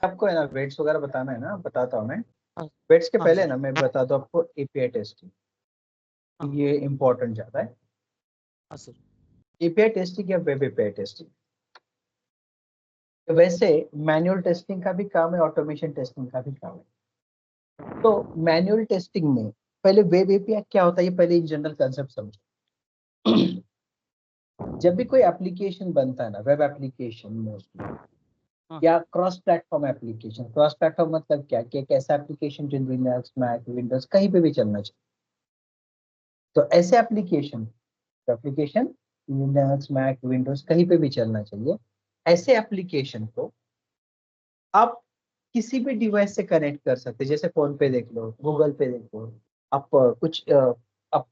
आपको है ना वेट्स वगैरह बताना है ना, बताता हूँ मैं। हाँ वेट्स के हाँ पहले सर। ना मैं बता दूँ आपको एपीआई टेस्टिंग, हाँ ये इम्पोर्टेंट ज्यादा है। हाँ सर। एपीआई टेस्टिंग या वेब एपीआई टेस्टिंग, तो वैसे मैनुअल टेस्टिंग का भी काम है, ऑटोमेशन टेस्टिंग का भी काम है। तो मैनुअल टेस्टिंग में पहले वेब एपीआई क्या होता है ये पहले इन जनरल कंसेप्ट समझो। जब भी कोई एप्लीकेशन बनता है ना, वेब एप्लीकेशन मोस्टली हाँ या cross platform application, cross platform मतलब क्या कि एक ऐसा एप्लीकेशन जो लिनक्स मैक विंडोज कहीं पे भी चलना चाहिए। तो ऐसे application application Linux Mac Windows कहीं पे भी चलना चाहिए। ऐसे एप्लीकेशन को आप किसी भी डिवाइस से कनेक्ट कर सकते हैं, जैसे फोन पे देख लो, गूगल पे देख लो। आप आप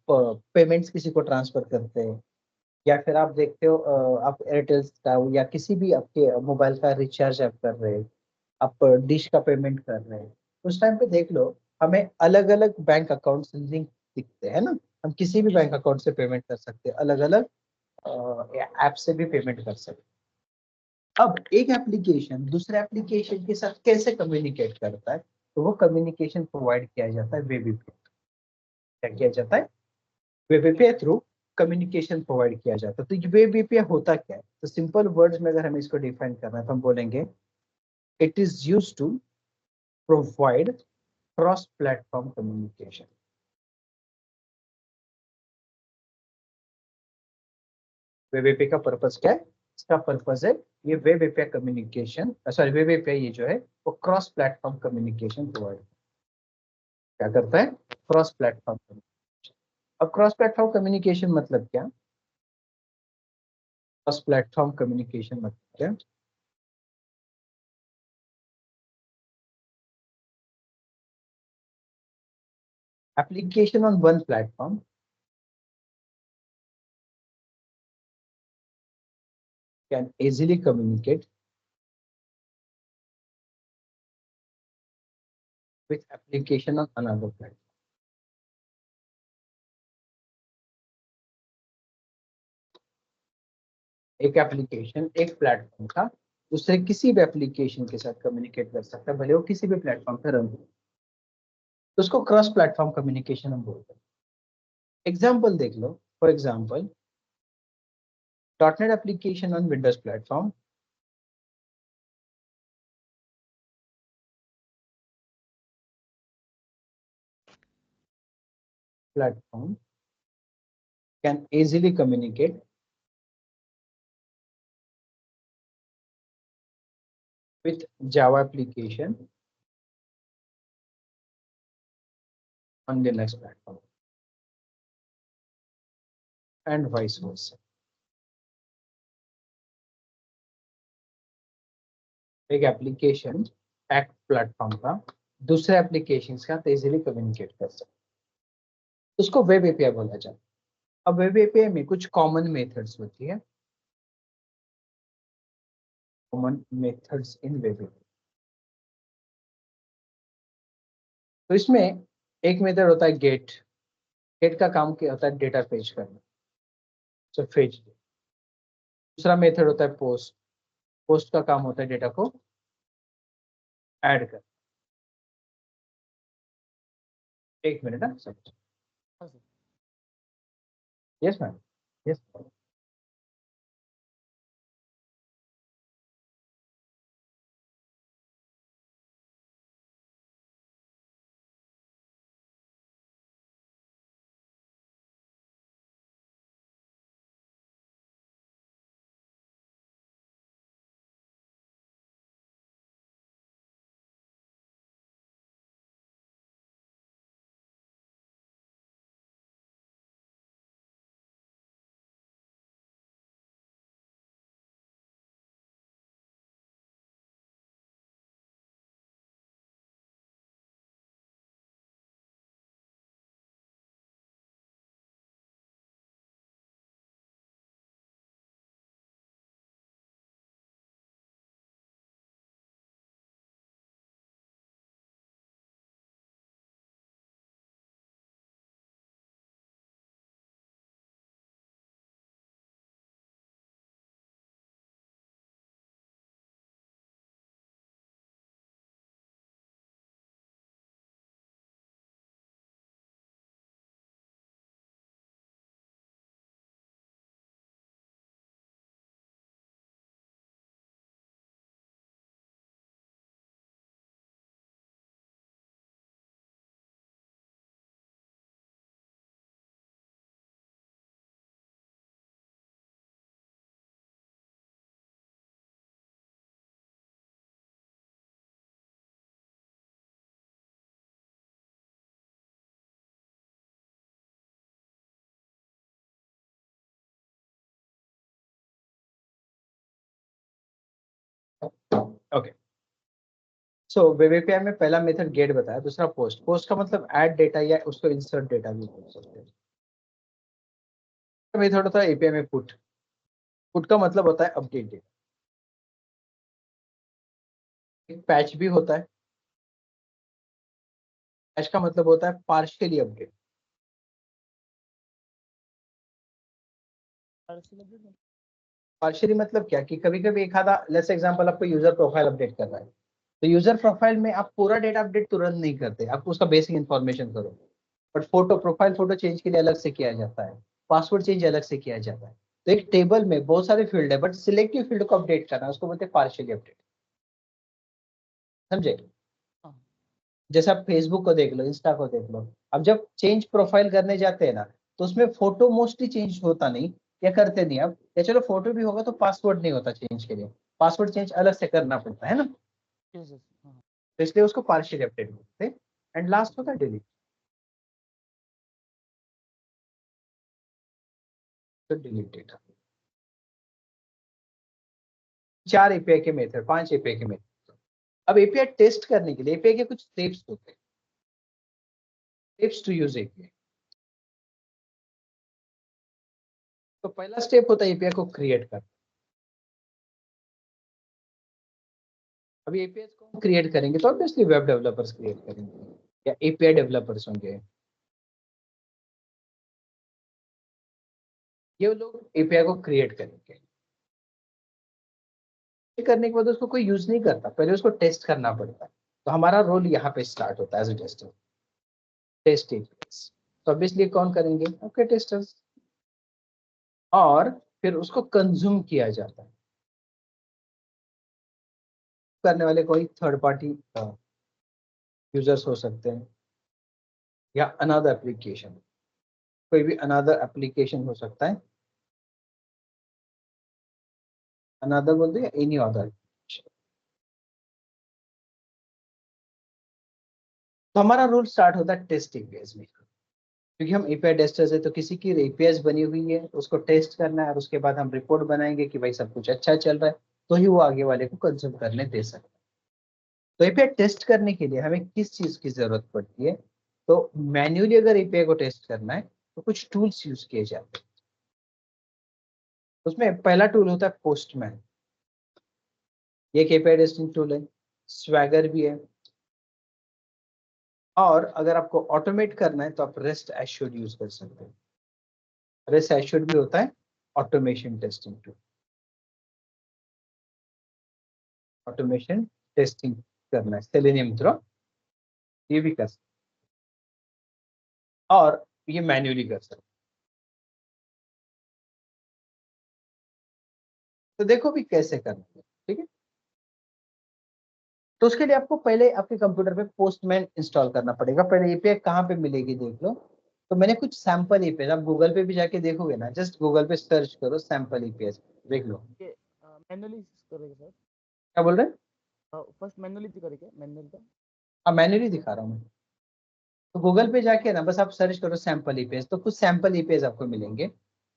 पेमेंट्स किसी को ट्रांसफर करते हैं, या फिर आप देखते हो आप एयरटेल का या किसी भी आपके मोबाइल का रिचार्ज आप कर रहे हैं, आप डिश का पेमेंट कर रहे हैं, उस टाइम पे देख लो हमें अलग अलग बैंक अकाउंट लिंक दिखते हैं ना। हम किसी भी बैंक अकाउंट से पेमेंट कर सकते हैं, अलग अलग ऐप से भी पेमेंट कर सकते हैं। अब एक एप्लीकेशन दूसरे एप्लीकेशन के साथ कैसे कम्युनिकेट करता है, तो वो कम्युनिकेशन प्रोवाइड किया जाता है वेब एपीआई। क्या किया जाता है? Web API through communication provide किया जाता है। तो ये वेब एपीआई होता क्या है? तो सिंपल वर्ड्स में अगर हमें इसको डिफाइन करना है तो हम बोलेंगे it is use to provide cross platform communication. Web API का पर्पस क्या है? इसका पर्पस है ये web API communication, sorry web API ये जो है वो क्रॉस प्लेटफॉर्म कम्युनिकेशन प्रोवाइड क्या करता है? Cross platform communication. अब क्रॉस प्लेटफॉर्म कम्युनिकेशन मतलब क्या? क्रॉस प्लेटफॉर्म कम्युनिकेशन मतलब क्या? Application on one platform can easily communicate with application on another platform। एक एप्लीकेशन एक प्लेटफॉर्म का दूसरे किसी भी एप्लीकेशन के साथ कम्युनिकेट कर सकता है, भले वो किसी भी प्लेटफॉर्म पर रन हो, तो उसको क्रॉस प्लेटफॉर्म कम्युनिकेशन हम बोलते हैं। एग्जाम्पल देख लो, for example dot net application on Windows platform platform can easily communicate with Java application on Linux platform and vice versa। एक एप्लीकेशन एक प्लेटफॉर्म का दूसरे एप्लीकेशन के साथ इजीली कम्युनिकेट कर सकते हैं, उसको वेब एपीआई बोला जाता है। अब वेब एपीआई में कुछ कॉमन मेथड्स होती है, common methods in web API. तो इसमें एक मेथड होता है गेट। गेट का काम क्या होता है? डेटा फेच करना, तो फेच। दूसरा मेथड होता है पोस्ट। पोस्ट का काम होता है डेटा को ऐड कर। एक मिनट है सब। हाँ sir. Yes ma'am. Yes. Okay, so web API में पहला मेथड गेट बताया, दूसरा पोस्ट। पोस्ट का मतलब ऐड डेटा या उसको इंसर्ट डेटा भी बोल सकते हैं। मेथड होता है एपीआई में पुट। पुट का मतलब होता है अपडेट डेटा। एक पैच भी होता है। पैच का मतलब होता है पार्शियली अपडेट। पार्शियली मतलब क्या कि कभी कभी एक आधा, लेट्स एग्जांपल आपको यूजर प्रोफाइल अपडेट करना है, तो यूजर प्रोफाइल में आप पूरा डेटा अपडेट तुरंत नहीं करते, आप उसका बेसिक इन्फॉर्मेशन करो। But photo profile photo change के लिए अलग से किया जाता है, पासवर्ड चेंज अलग से किया जाता है। तो एक टेबल में बहुत सारे फील्ड है, बट सिलेक्टिव फील्ड को अपडेट करना उसको बोलते हैं पार्शियली अपडेट। समझे? हाँ जैसे आप फेसबुक को देख लो, इंस्टा को देख लो, अब जब चेंज प्रोफाइल करने जाते हैं ना, तो उसमें फोटो मोस्टली चेंज होता नहीं, या करते नहीं अब, या चलो फोटो भी होगा तो पासवर्ड नहीं होता चेंज के लिए, पासवर्ड चेंज अलग से करना पड़ता है ना। yes, yes, हाँ तो इसलिए उसको पार्शियल अपडेट बोलते हैं। एंड लास्ट होता है डिलीट। तो डिलीट डेटा। चार एपीआई के मेथड, पांच एपीआई के मेथड। अब एपीआई टेस्ट करने के लिए एपीआई के कुछ स्टेप्स होते हैं। Steps to use API. तो पहला स्टेप होता है एपीआई को क्रिएट करना। अभी एपीआई को क्रिएट करेंगे तो ऑब्वियसली वेब डेवलपर्स क्रिएट करेंगे या एपीआई डेवलपर्स होंगे। ये लोग एपीआई को क्रिएट करेंगे। करने के बाद उसको कोई यूज नहीं करता, पहले उसको टेस्ट करना पड़ता है। तो हमारा रोल यहाँ पे स्टार्ट होता है as a tester. Test API तो ऑब्वियसली कौन करेंगे? आपके टेस्टर्स। और फिर उसको कंज्यूम किया जाता है। करने वाले कोई थर्ड पार्टी यूजर्स हो सकते हैं, या अनदर एप्लीकेशन, कोई भी अनदर एप्लीकेशन हो सकता है। अनदर बोलते हैं एनी अदर। तो हमारा रूल स्टार्ट होता है टेस्ट एपीआई में, क्योंकि हम एपीआई टेस्टर्स है, तो किसी की एपीआई बनी हुई है उसको टेस्ट करना है, और उसके बाद हम रिपोर्ट बनाएंगे कि भाई सब कुछ अच्छा चल रहा है, तो ही वो आगे वाले को कंज्यूम करने दे सकता है। तो एपीआई टेस्ट करने के लिए हमें किस चीज की जरूरत पड़ती है? तो मैन्युअली अगर एपीआई को टेस्ट करना है तो कुछ टूल्स यूज किए जाते हैं। उसमें पहला टूल होता है पोस्टमैन। ये एक एपीआई टेस्टिंग टूल है। स्वैगर भी है। और अगर आपको ऑटोमेट करना है तो आप रेस्ट एश्योर्ड यूज कर सकते हैं। रेस्ट एश्योर्ड भी होता है automation testing tool. Automation testing करना है सेलेनियम थ्रो, ये भी कर सकते हैं। और ये मैन्युअली कर सकते हैं। तो देखो भी कैसे करना है, ठीक है। तो उसके लिए आपको पहले आपके कंप्यूटर पे पोस्टमैन इंस्टॉल करना पड़ेगा। पहले एपीआई कहाँ पे मिलेगी देख लो। तो मैंने कुछ सैंपल एपीआई, आप गूगल पे भी जाके देखोगे ना, जस्ट गूगल पे सर्च करो सैंपल एपीआई, देख लो। ये मैन्युअली करेंगे सर, क्या बोल रहे हैं? फर्स्ट मैन्युअली करेंगे मैन्युअल का। हाँ मैन्युअली दिखा रहा हूँ मैं। तो गूगल पे जाके ना बस आप सर्च करो सैंपल एपीआई, तो कुछ सैंपल एपीआई आपको मिलेंगे।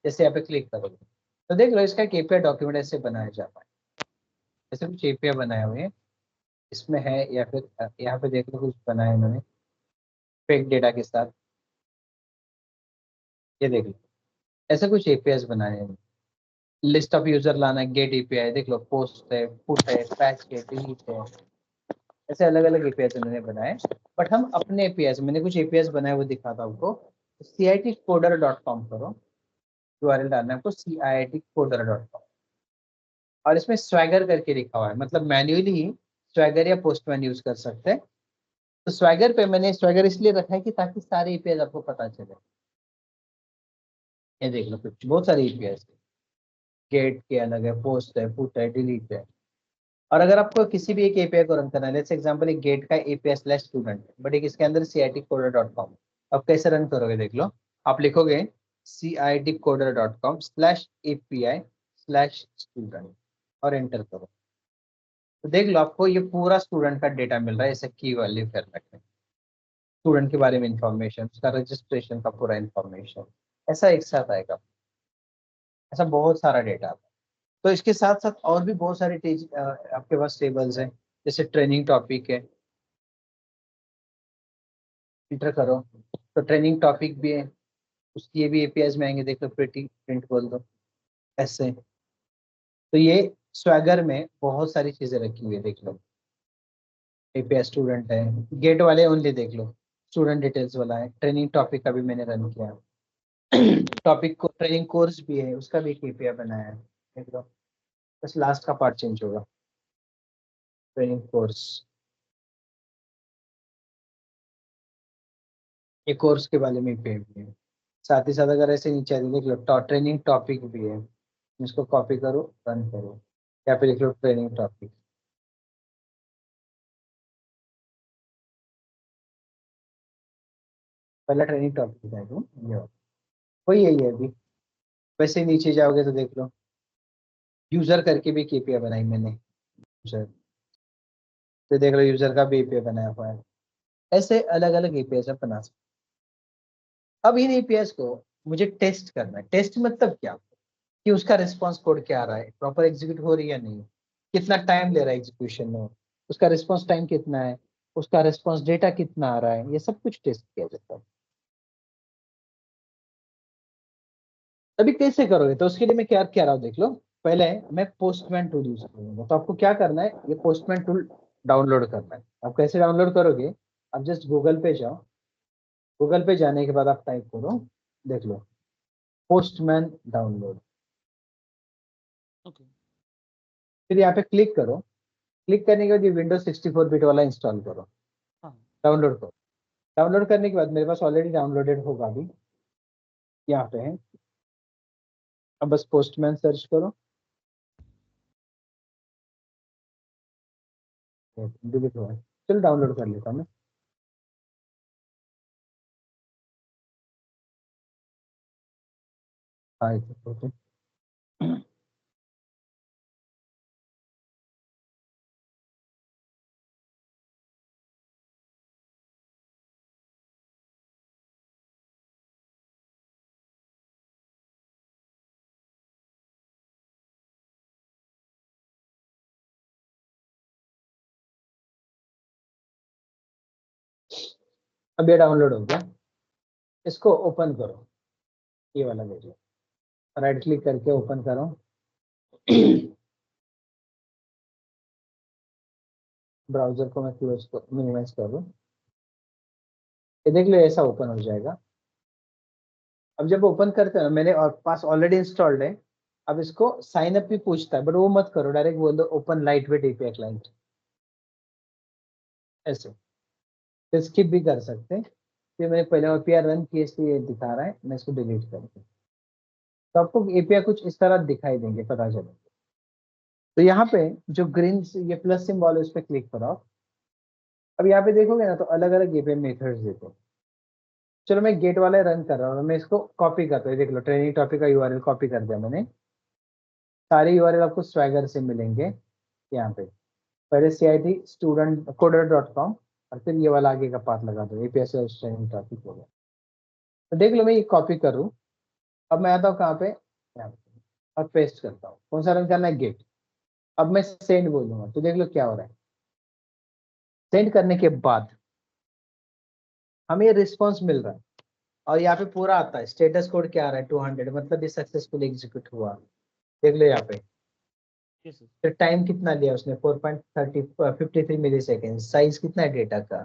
जैसे यहाँ पे क्लिक करोगे तो देख लो इसका एक एपीआई डॉक्यूमेंट ऐसे बनाया जाता है। जैसे कुछ एपीआई बनाए हुए हैं इसमें है, या फिर यहाँ पे देख लो कुछ बनाया इन्होंने फेक डेटा के साथ। ये देख लो ऐसे कुछ एपीआई बनाए हैं। लिस्ट ऑफ यूजर लाना है, गेट एपीआई देख लो, पोस्ट है, पुट है, पैच है, डिलीट है। ऐसे अलग अलग एपीआई इन्होंने बनाए। बट हम अपने एपीआई, मैंने कुछ एपीआई बनाए वो दिखाता हूँ आपको। citcoder.com करो, यूआरएल डालना है आपको citcoder.com। और इसमें स्वैगर करके लिखा हुआ है, मतलब मैन्युअली ही स्वैगर या पोस्टमैन यूज कर सकते हैं। तो स्वैगर पे मैंने स्वैगर इसलिए रखा है कि ताकि सारे एपीआई आपको पता चले। ये देख लो कुछ बहुत सारे एपीआई, गेट के अलग है, पोस्ट है, पुट है, डिलीट है। और अगर आपको किसी भी एक एपीआई को रन करना है, जैसे एग्जांपल एक गेट का एपीआई स्लैश स्टूडेंट, बट एक इसके अंदर citcoder.com, अब कैसे रन करोगे देख लो। आप लिखोगे citcoder.com slash API slash student और एंटर करो। तो देख लो आपको ये पूरा स्टूडेंट का डेटा मिल रहा है ऐसे की वैल्यू फॉर्मेट में। स्टूडेंट के बारे में इंफॉर्मेशन, उसका रजिस्ट्रेशन का पूरा इंफॉर्मेशन, ऐसा एक साथ आएगा। ऐसा बहुत सारा डेटा। तो इसके साथ साथ और भी बहुत सारे आपके पास टेबल्स हैं, जैसे ट्रेनिंग टॉपिक है, फिल्टर करो तो ट्रेनिंग टॉपिक भी है, उसकी ये भी एपीआईज में आएंगे, देख लो प्रिंट बोल दो ऐसे। तो ये स्वैगर में बहुत सारी चीजें रखी हुई है, देख लो एपीआई स्टूडेंट है, गेट वाले ओनली देख लो, स्टूडेंट डिटेल्स वाला है, ट्रेनिंग टॉपिक का भी मैंने रन किया, टॉपिक को ट्रेनिंग कोर्स भी है, उसका भी एक एपीआई बनाया है, देख लो। बस लास्ट का पार्ट चेंज होगा, ट्रेनिंग कोर्स, ये कोर्स के बारे में एपीआई भी है। साथ ही साथ अगर ऐसे नीचे आते देख लो ट्रेनिंग टॉपिक भी है, इसको कॉपी करो रन करो, या फिर लिख लो ट्रेनिंग टॉपिक, पहला ट्रेनिंग टॉपिक है तो ये वाला। वही यही है अभी। वैसे ही नीचे जाओगे तो देख लो यूजर करके भी केपीआई बनाई मैंने, यूजर, तो देख लो यूजर का भी एपीआई बनाया हुआ है। ऐसे अलग अलग एपीआई सब बना सकते। अब इन एपीआई को मुझे टेस्ट करना है। टेस्ट मतलब क्या, कि उसका रिस्पॉन्स कोड क्या आ रहा है, प्रॉपर एग्जीक्यूट हो रही है या नहीं, कितना टाइम ले रहा है एग्जीक्यूशन में, उसका रिस्पॉन्स टाइम कितना है, उसका रिस्पॉन्स डेटा कितना आ रहा है, ये सब कुछ टेस्ट किया जाता है। अभी कैसे करोगे, तो उसके लिए मैं क्या क्या रहा हूँ देख लो। पहले मैं पोस्टमैन टूल यूज करूंगा, तो आपको क्या करना है, ये पोस्टमैन टूल डाउनलोड करना है। आप कैसे डाउनलोड करोगे, आप जस्ट गूगल पे जाओ, गूगल पे जाने के बाद आप टाइप करो, देख लो पोस्टमैन डाउनलोड, ओके। फिर यहाँ पे क्लिक करो। क्लिक करने के बाद ये विंडोज 64 बिट वाला इंस्टॉल करो, हाँ। डाउनलोड करो। डाउनलोड करने के बाद मेरे पास ऑलरेडी डाउनलोडेड होगा अभी, यहाँ पे है। अब बस पोस्टमैन सर्च करो, डिलीट हुआ है, चलो डाउनलोड कर लेता हूँ मैं। हाँ ओके। अब ये डाउनलोड हो गया, इसको ओपन करो, ये वाला वीडियो, राइट क्लिक करके ओपन करो। ब्राउजर को मैं क्लोज मिनिमाइज कर दूं, ये देख लो ऐसा ओपन हो जाएगा। अब जब ओपन करते हैं ना, मेरे और पास ऑलरेडी इंस्टॉल्ड है। अब इसको साइन अप भी पूछता है, बट वो मत करो, डायरेक्ट बोल दो open light weight API client, ऐसे। तो स्किप भी कर सकते हैं, ये मैंने पहले एपीआई रन किए इसलिए ये दिखा रहा है, मैं इसको डिलीट कर दूं। तो आपको एपीआई कुछ इस तरह दिखाई देंगे, पता चले। तो यहाँ पे जो ग्रीन ये प्लस सिंबल है उस पर क्लिक करो आप। अब यहाँ पे देखोगे ना, तो अलग अलग एपीआई मेथड्स देते हैं। चलो मैं गेट वाले रन कर रहा हूँ, मैं इसको कॉपी करता हूँ, देख लो ट्रेनिंग टॉपिक का यूआरएल कॉपी कर दिया मैंने। सारे यूआरएल आपको स्वैगर से मिलेंगे यहाँ पे। पहले CIT स्टूडेंट coder.com, और फिर ये वाला आगे का पाथ लगा दो, एपीआई से ट्रेनिंग टॉपिक हो गया। तो देख लो मैं ये कॉपी करूँ। अब मैं आता हूँ कहाँ पे, यहाँ पे, और पेस्ट करता हूँ। कौन सा रन करना है, गेट। अब मैं सेंड बोलूंगा, तो देख लो क्या हो रहा है। सेंड करने के बाद हमें ये रिस्पॉन्स मिल रहा है, और यहाँ पे पूरा आता है स्टेटस कोड क्या आ रहा है, 200, मतलब ये सक्सेसफुल एग्जीक्यूट हुआ। देख लो यहाँ पे, यस सर। फिर टाइम कितना लिया उसने, 4.53 मिली सेकेंड, साइज कितना है डेटा का,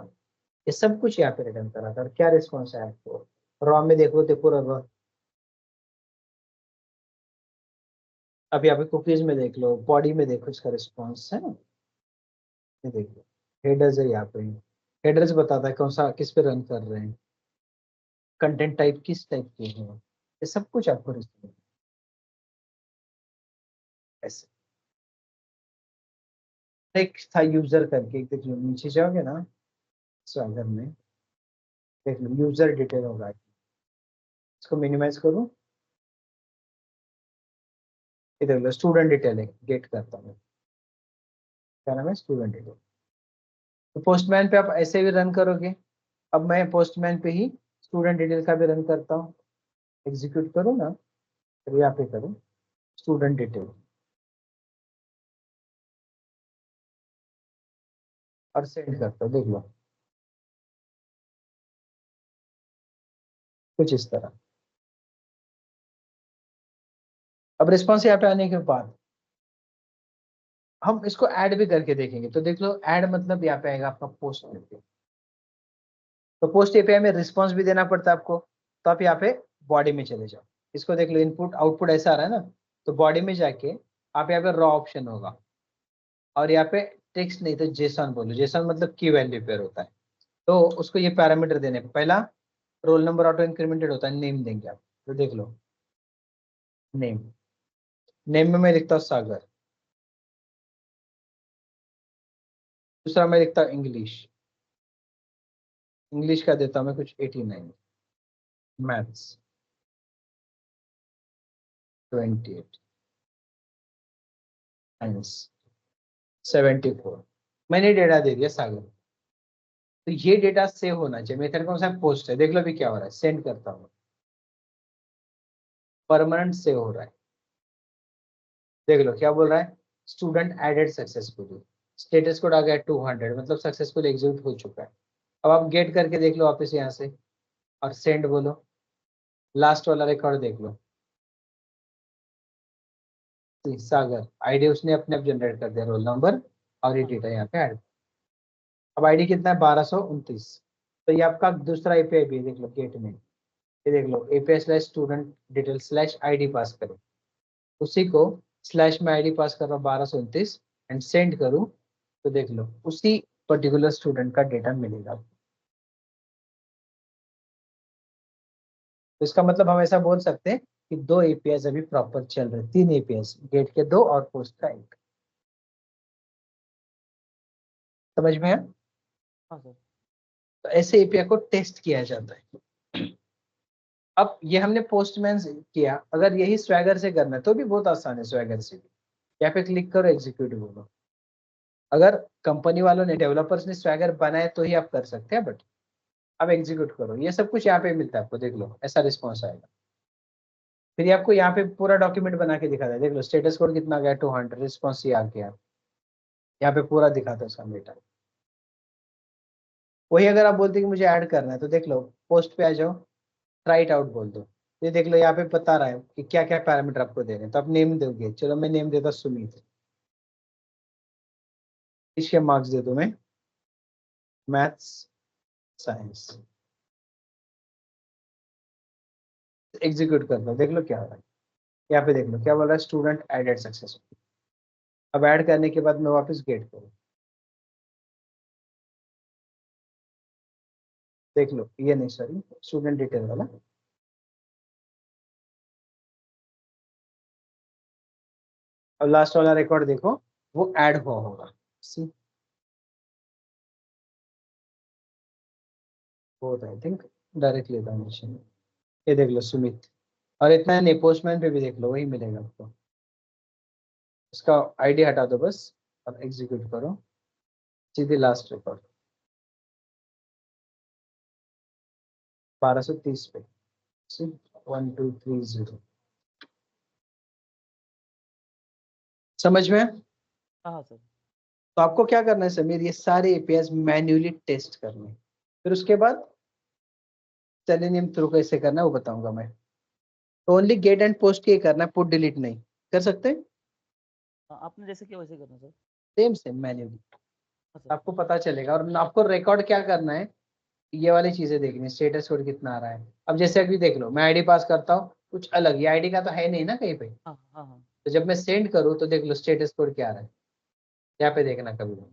ये सब कुछ यहाँ पे रिटर्न करा था। और क्या रिस्पॉन्स है आपको, रॉ में देखो तो पूरा raw। अब यहाँ पे कुकीज में देख लो, बॉडी में देखो, इसका रिस्पॉन्स है ना, ये देख लो। हेडर्स है यहाँ पे, हेडर्स बताता है कौन सा किस पे रन कर रहे हैं, कंटेंट टाइप किस टाइप के है, ये सब कुछ आपको रिस्पॉन्स ऐसे। एक था यूजर करके, एक देख लो नीचे जाओगे ना स्वैगर में, देख लो यूजर डिटेल होगा, इसको मिनिमाइज करूँ, ये देख लो स्टूडेंट डिटेल है, गेट करता हूँ, क्या नाम है, स्टूडेंट डिटेल। तो पोस्टमैन पे आप ऐसे भी रन करोगे। अब मैं पोस्टमैन पे ही स्टूडेंट डिटेल का भी रन करता हूँ, एग्जीक्यूट करूँ ना, तो यहाँ पे करूँ स्टूडेंट डिटेल, और सेंड करता हूँ, देख लो कुछ इस तरह। अब रिस्पॉन्स यहाँ पे आने के बाद हम इसको ऐड भी करके देखेंगे। तो देख लो ऐड मतलब यहाँ पे आएगा आपका पोस्ट एपीआई। तो पोस्ट एपीआई में रिस्पॉन्स भी देना पड़ता है आपको। तो आप यहाँ पे बॉडी में चले जाओ, इसको देख लो, इनपुट आउटपुट ऐसा आ रहा है ना। तो बॉडी में जाके आप यहाँ पे रॉ ऑप्शन होगा और यहाँ पे टेक्स्ट नहीं तो जेसन बोलो। जेसन मतलब की वैल्यू पेयर होता है। तो उसको ये पैरामीटर देने, पहला रोल नंबर ऑटो इंक्रीमेंटेड होता है, नेम देंगे आप। तो देख लो नेम, नेम में मैं लिखता हूँ सागर, दूसरा मैं लिखता हूँ इंग्लिश, इंग्लिश का देता हूँ मैं कुछ 89, मैथ्स 28, साइंस 74। मैंने डेटा दे दिया सागर। तो ये डेटा सेव होना चाहिए। मेथड कौन सा है? पोस्ट है। देख लो अभी क्या हो रहा है, सेंड करता हूँ, परमानेंट सेव हो रहा है। देख लो क्या बोल रहा है, student added successfully, status code आ गया 200, मतलब सक्सेसफुल एग्जीक्यूट हो चुका है। अब आप गेट करके देख लो वापस यहाँ से और सेंड बोलो, लास्ट वाला रिकॉर्ड देख लो, सागर आईडी उसने अपने आप जनरेट कर दिया, रोल नंबर और ये हाँ डेटा यहाँ पे ऐड। अब आईडी कितना है? 1229। तो ये आपका दूसरा एपीआई भी है, देख लो गेट में, ये देख लो API slash student detail slash ID pass करो, उसी को स्लैश में आईडी पास कर रहा हूँ 1229 एंड सेंड करूँ। तो देख लो उसी पर्टिकुलर स्टूडेंट का डेटा मिलेगा। तो इसका मतलब हम ऐसा बोल सकते हैं कि दो एपीआई अभी प्रॉपर चल रहे, तीन एपीआई, गेट के दो और पोस्ट का एक। समझ में है? हाँ सर। तो ऐसे एपीआई को टेस्ट किया जाता है। अब ये हमने पोस्टमैन से किया, अगर यही स्वैगर से करना है तो भी बहुत आसान है। स्वैगर से भी यहाँ पे क्लिक करो, एग्जीक्यूट बोलो। अगर कंपनी वालों ने, डेवलपर्स ने स्वैगर बनाए तो ही आप कर सकते हैं, बट अब एग्जीक्यूट करो, ये सब कुछ यहाँ पे मिलता है आपको। देख लो ऐसा रिस्पॉन्स आएगा। फिर ये आपको यहाँ पे पूरा डॉक्यूमेंट बना के दिखाता है। देख लो स्टेटस कोड कितना गया, 200, रिस्पॉन्स ये आ गया, यहाँ पे पूरा दिखाता है उसका डेटा। वही अगर आप बोलते कि मुझे ऐड करना है तो देख लो पोस्ट पे आ जाओ, ट्राई इट आउट बोल दो। ये देख लो यहाँ पे बता रहा है कि क्या क्या पैरामीटर आपको देने हैं। तो आप नेम दोगे, चलो मैं नेम देता सुमित, इसके मार्क्स दे दो मैं मैथ्स साइंस, एग्जीक्यूट कर दो, देख लो क्या हो रहा है। यहाँ पे देख लो क्या बोल रहा है, स्टूडेंट एडेड सक्सेसफुल। अब ऐड करने के बाद मैं वापस गेट करूँ, देख लो ये नहीं, सॉरी स्टूडेंट डिटेल वाला। अब लास्ट वाला रिकॉर्ड देखो, वो ऐड हुआ होगा। सी बहुत आई थिंक डायरेक्टली ट्रांजेक्शन। ये देख लो सुमित, और इतना नहीं, पोस्टमैन पे भी देख लो वही मिलेगा आपको। उसका आईडी हटा दो बस और एग्जीक्यूट करो, सीधे लास्ट रिकॉर्ड 1230 पे, 1230। समझ में? हाँ हाँ सर। तो आपको क्या करना है समीर, ये सारे एपीआई मैन्युअली टेस्ट करने हैं। फिर उसके बाद सेलेनियम थ्रू कैसे करना है वो बताऊंगा मैं। तो ओनली गेट एंड पोस्ट के करना है, पुट डिलीट नहीं कर सकते। हाँ, आपने जैसे किया वैसे करना सर। सेम सेम मैन्युअली हाँ सर। आपको पता चलेगा। और आपको रिकॉर्ड क्या करना है, ये वाली चीजें देखनी, स्टेटस कोड कितना आ रहा है। अब जैसे अभी देख लो मैं आईडी पास करता हूँ कुछ अलग, ये आईडी का तो है नहीं ना कहीं पे। हाँ हाँ हाँ। तो जब मैं सेंड करूँ तो देख लो स्टेटस कोड क्या आ रहा है, यहाँ पे देखना कभी भी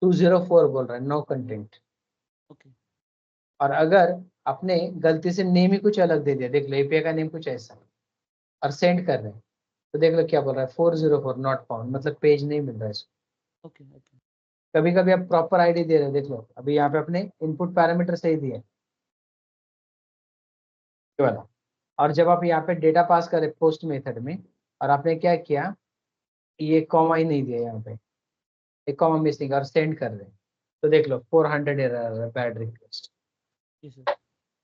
204 बोल रहा है, नो कंटेंट। ओके। और अगर आपने गलती से नेम ही कुछ अलग दे दिया, देख लो एपीआई का नेम कुछ ऐसा, और सेंड कर रहे हैं तो देख लो क्या बोल रहा है, 404 नॉट फाउंड, मतलब पेज नहीं मिल रहा है इसको। ओके। ओके। कभी कभी आप प्रॉपर आईडी दे रहे हो, देख लो अभी यहाँ पे अपने इनपुट पैरामीटर सही दिए, ये वाला। और जब आप यहाँ पे डेटा पास करें पोस्ट मेथड में, और आपने क्या किया, ये कॉमा ही नहीं दिया यहाँ पे, एक कॉमा मिसिंग, और सेंड कर रहे हैं तो देख लो 400 एरर, बैड रिक्वेस्ट। जी सर।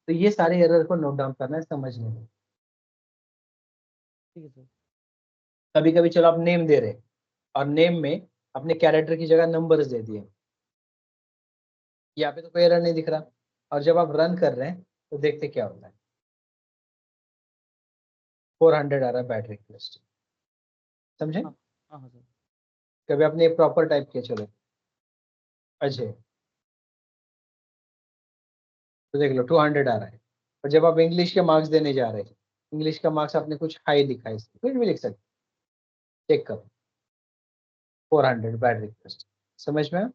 तो ये सारे एरर को नोट डाउन करना है, समझने में। ठीक है सर। कभी कभी चलो आप नेम दे रहे, और नेम में अपने कैरेक्टर की जगह नंबर्स दे दिए, यहाँ पे तो कोई एरर नहीं दिख रहा, और जब आप रन कर रहे हैं तो देखते क्या होता है, 400 आ रहा है बैड रिक्वेस्ट। समझे? हाँ हाँ सर। कभी आपने प्रॉपर टाइप किया, चलो अजय, तो देख लो 200 आ रहा है। और जब आप इंग्लिश के मार्क्स देने जा रहे हैं, इंग्लिश का मार्क्स आपने कुछ हाई लिखा है, इसमें कुछ भी लिख सकते, चेक करो 400 बैड रिक्वेस्ट। समझ में आया?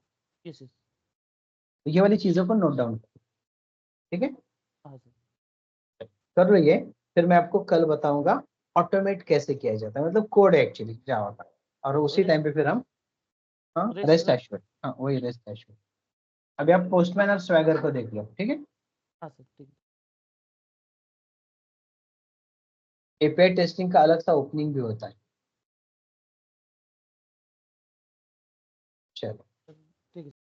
Yes yes. तो ये वाली चीजों को नोट डाउन करो, ठीक है? हाँ सर। कर लो ये, फिर मैं आपको कल बताऊंगा ऑटोमेट कैसे किया जाता है, मतलब कोड है एक्चुअली जावा का, और उसी टाइम पे फिर हम, हाँ रेस्ट रेस्ट। एश्योर्ड, हाँ वही रेस्ट एश्योर्ड। अभी आप पोस्टमैन और स्वैगर को देख लो, ठीक है? हाँ सर ठीक है। एपीआई टेस्टिंग का अलग सा ओपनिंग भी होता है। चलो। ठीक है।